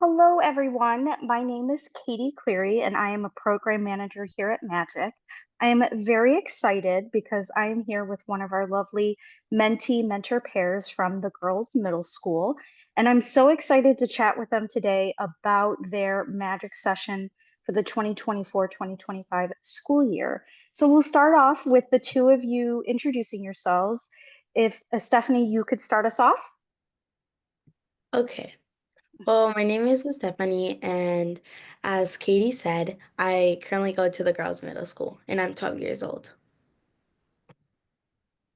Hello, everyone. My name is Katie Cleary, and I am a program manager here at Magic. I am very excited because I am here with one of our lovely mentee mentor pairs from the girls' middle school. And I'm so excited to chat with them today about their Magic session for the 2024-2025 school year. So we'll start off with the two of you introducing yourselves. If Stephanie, you could start us off. Okay. Well, my name is Estefany, and as Katie said, I currently go to the girls' middle school, and I'm 12 years old.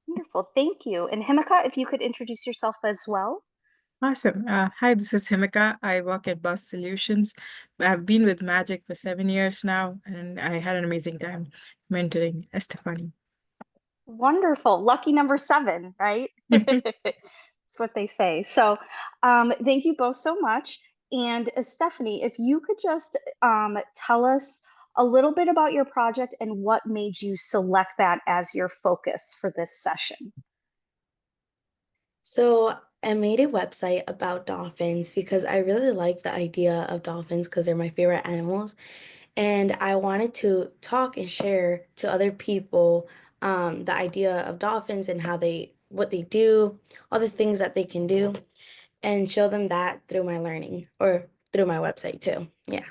Wonderful. Thank you. And Himica, if you could introduce yourself as well. Awesome. Hi, this is Himica. I work at Bus Solutions. I've been with Magic for 7 years now, and I had an amazing time mentoring Estefany. Wonderful. Lucky number seven, right? That's what they say. So, thank you both so much. And Stephanie, if you could just tell us a little bit about your project and what made you select that as your focus for this session. So I made a website about dolphins because I really like the idea of dolphins because they're my favorite animals. And I wanted to talk and share to other people the idea of dolphins and what they do, all the things that they can do, and show them that through my learning or through my website too. Yeah.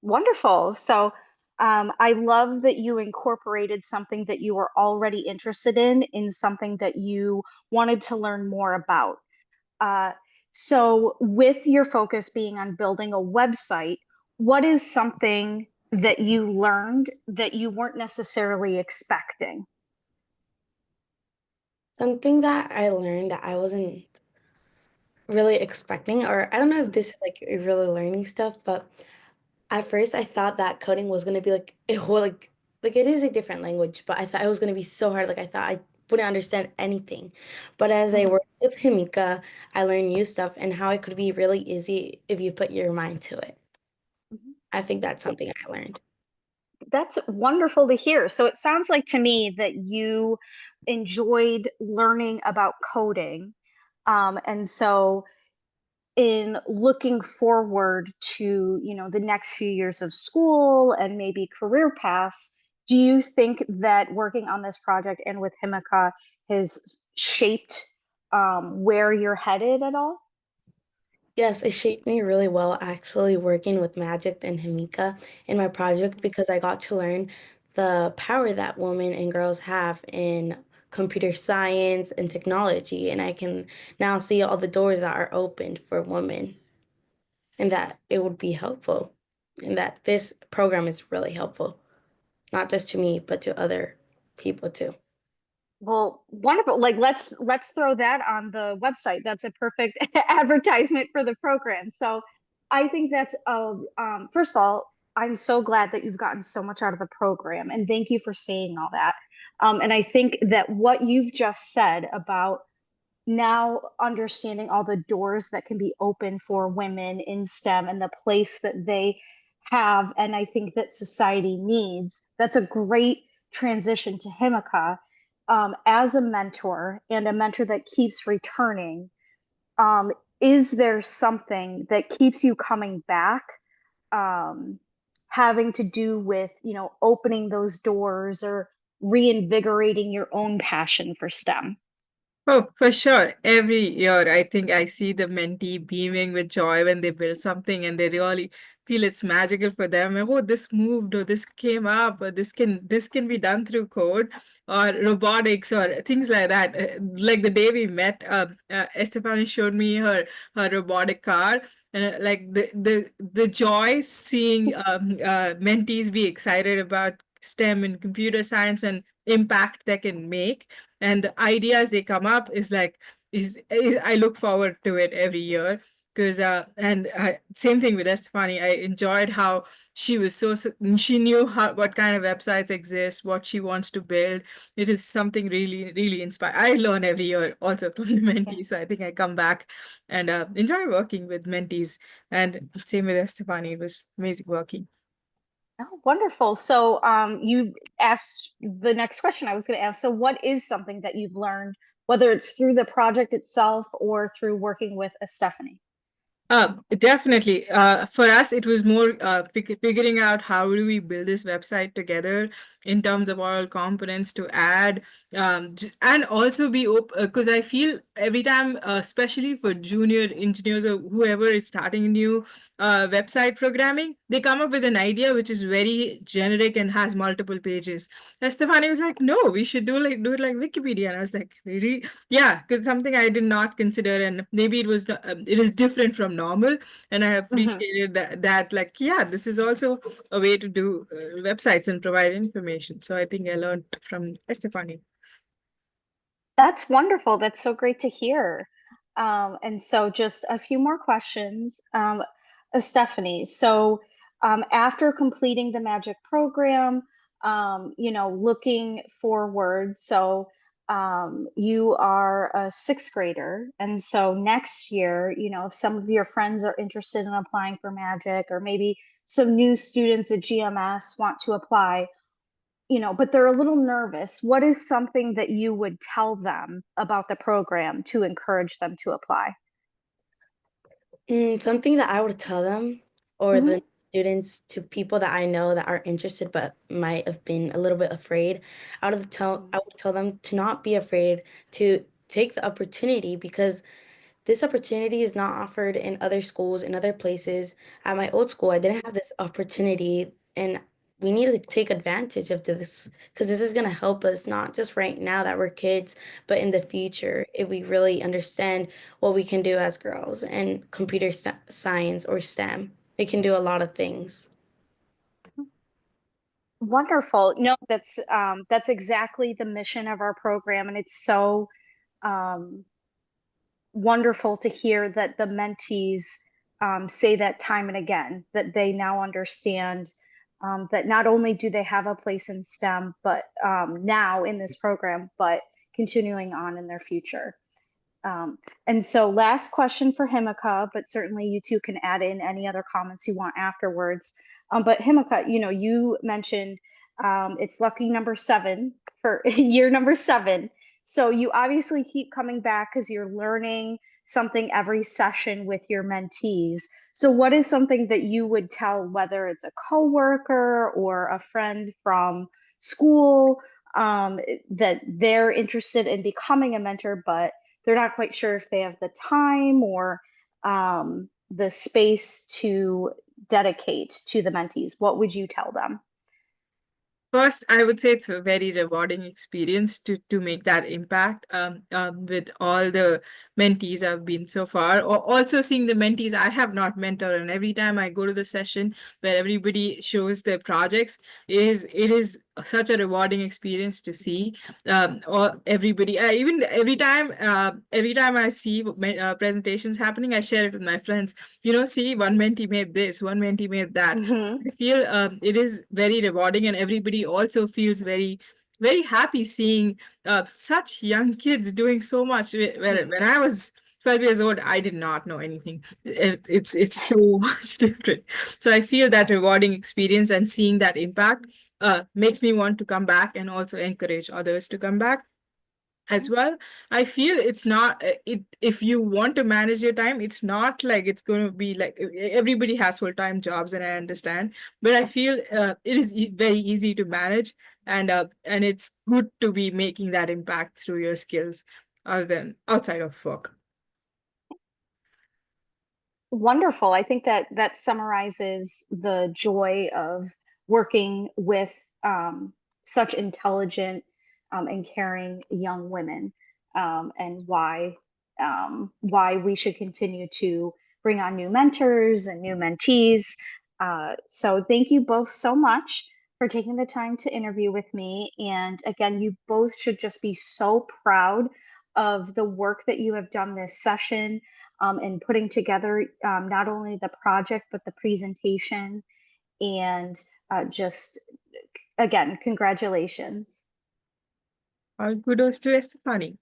Wonderful. So, I love that you incorporated something that you were already interested in something that you wanted to learn more about. Uh, so, with your focus being on building a website, what is something that you learned that you weren't necessarily expecting? Something that I learned that I wasn't really expecting, or I don't know if this is like really learning stuff, but at first I thought that coding was gonna be like a whole like it is a different language, but I thought it was gonna be so hard. Like I thought I wouldn't understand anything. But as I Mhm, worked with Himica, I learned new stuff and how it could be really easy if you put your mind to it. mhm. I think that's something I learned. That's wonderful to hear. So, it sounds like to me that you enjoyed learning about coding. And so, in looking forward to, the next few years of school and maybe career paths, do you think that working on this project and with Himica has shaped where you're headed at all? Yes, it shaped me really well actually working with Magic and Himica in my project because I got to learn the power that women and girls have in computer science and technology. And I can now see all the doors that are opened for women and that it would be helpful and that this program is really helpful, not just to me, but to other people too. Well, wonderful. Like let's throw that on the website. That's a perfect advertisement for the program. So I think that's first of all, I'm so glad that you've gotten so much out of the program, and thank you for saying all that. And I think that what you've just said about now understanding all the doors that can be open for women in STEM and the place that they have, and I think that society needs, that's a great transition to Himica. As a mentor and a mentor that keeps returning, um, is there something that keeps you coming back, um, having to do with, opening those doors or reinvigorating your own passion for STEM? Oh, for sure. Every year, I think I see the mentee beaming with joy when they build something and they really feel it's magical for them. And, oh, this moved, or this came up, or this can be done through code or robotics or things like that. Like the day we met, Estefany showed me her robotic car. And like the joy seeing mentees be excited about STEM and computer science and impact they can make and the ideas they come up is I look forward to it every year because same thing with Estefany. I enjoyed how she knew what kind of websites exist, what she wants to build. It is something really really inspiring. I learn every year also from the mentees, so I think I come back and enjoy working with mentees. And same with Estefany, it was amazing working. Oh, wonderful. So, you asked the next question I was going to ask. So, what is something that you've learned, whether it's through the project itself or through working with a Stephanie? Definitely. For us, it was more figuring out how do we build this website together in terms of all components to add, and also be open, because I feel every time, especially for junior engineers or whoever is starting new website programming, they come up with an idea which is very generic and has multiple pages. Estefany was like, "No, we should do it like Wikipedia," and I was like, "Really?" Yeah, because something I did not consider, and maybe it is different from normal, and I Mhm. appreciated that like, yeah, this is also a way to do websites and provide information. So I think I learned from Estefany. That's wonderful. That's so great to hear. And so just a few more questions. Stephanie, so after completing the Magic program, looking forward, so you are a sixth grader. And so next year, if some of your friends are interested in applying for Magic, or maybe some new students at GMS want to apply, but they're a little nervous. What is something that you would tell them about the program to encourage them to apply? Something that I would tell them, or Hmm. the students, to people that I know that are interested but might have been a little bit afraid, I would tell them to not be afraid to take the opportunity, because this opportunity is not offered in other schools, in other places. At my old school, I didn't have this opportunity, and we need to take advantage of this, because this is going to help us not just right now that we're kids, but in the future, if we really understand what we can do as girls and science or STEM. It can do a lot of things. Wonderful. No, that's exactly the mission of our program, and it's so um, wonderful to hear that the mentees say that time and again, that they now understand that not only do they have a place in STEM, but now in this program, but continuing on in their future. Um, and so last question for Himica, but certainly you two can add in any other comments you want afterwards. But Himica, you mentioned it's lucky number 7 for year number 7. So you obviously keep coming back because you're learning something every session with your mentees. So what is something that you would tell, whether it's a coworker or a friend from school, that they're interested in becoming a mentor, but they're not quite sure if they have the time or the space to dedicate to the mentees? What would you tell them? First, I would say it's a very rewarding experience to make that impact with all the mentees I've been so far. Or also seeing the mentees I have not mentored, and every time I go to the session where everybody shows their projects, it is such a rewarding experience to see or everybody. Even every time I see presentations happening, I share it with my friends. See, one mentee made this, one mentee made that. Hmm. I feel it is very rewarding, and everybody also feels very, very happy seeing such young kids doing so much. When I was 12 years old, I did not know anything. It's so much different. So I feel that rewarding experience and seeing that impact makes me want to come back and also encourage others to come back as well. I feel it's not if you want to manage your time, it's not like it's going to be like everybody has full-time jobs, and I understand, but I feel it is very easy to manage, and it's good to be making that impact through your skills other than outside of work. Wonderful. I think that that summarizes the joy of working with such intelligent and caring young women, and why we should continue to bring on new mentors and new mentees. So thank you both so much for taking the time to interview with me. And again, you both should just be so proud of the work that you have done this session, and putting together not only the project but the presentation, and just again, congratulations. All kudos to Estefany.